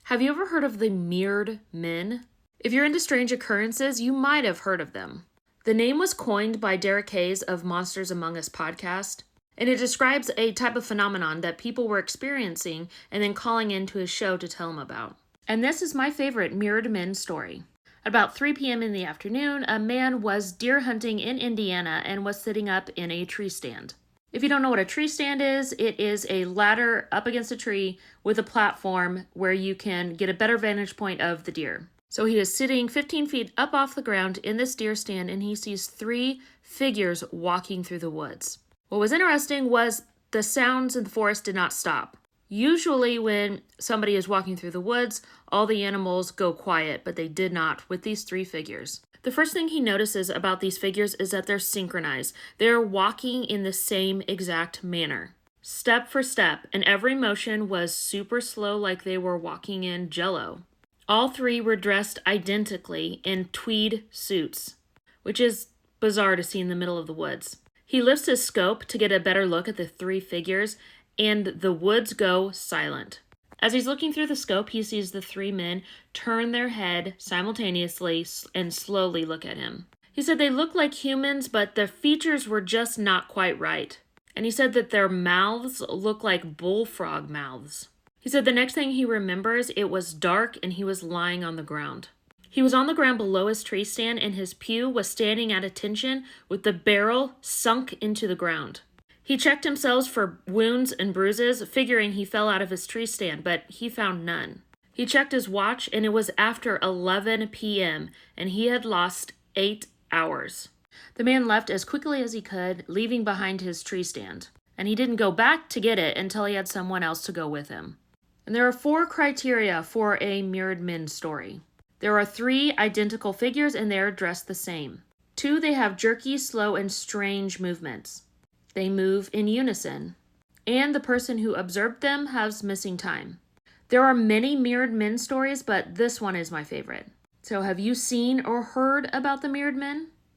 Have you ever heard of the mirrored men? If you're into strange occurrences, you might have heard of them. The name was coined by Derek Hayes of Monsters Among Us podcast, and it describes a type of phenomenon that people were experiencing and then calling into his show to tell them about. And this is my favorite mirrored men story. At about 3 p.m. in the afternoon, a man was deer hunting in Indiana and was sitting up in a tree stand. If you don't know what a tree stand is, it is a ladder up against a tree with a platform where you can get a better vantage point of the deer. So he is sitting 15 feet up off the ground in this deer stand, and he sees 3 figures walking through the woods. What was interesting was the sounds in the forest did not stop. Usually when somebody is walking through the woods, all the animals go quiet, but they did not with these 3 figures. The first thing he notices about these figures is that they're synchronized. They're walking in the same exact manner, step for step, and every motion was super slow, like they were walking in jello. All 3 were dressed identically in tweed suits, which is bizarre to see in the middle of the woods. He lifts his scope to get a better look at the 3 figures, and the woods go silent. As he's looking through the scope, he sees the 3 men turn their head simultaneously and slowly look at him. He said they looked like humans, but their features were just not quite right. And he said that their mouths looked like bullfrog mouths. He said the next thing he remembers, it was dark and he was lying on the ground. He was on the ground below his tree stand, and his pew was standing at attention with the barrel sunk into the ground. He checked himself for wounds and bruises, figuring he fell out of his tree stand, but he found none. He checked his watch, and it was after 11 p.m., and he had lost 8 hours. The man left as quickly as he could, leaving behind his tree stand, and he didn't go back to get it until he had someone else to go with him. And there are 4 criteria for a mirrored men story. There are 3 identical figures, and they are dressed the same. 2, they have jerky, slow, and strange movements. They move in unison, and the person who observed them has missing time. There are many mirrored men stories, but this one is my favorite. So have you seen or heard about the mirrored men?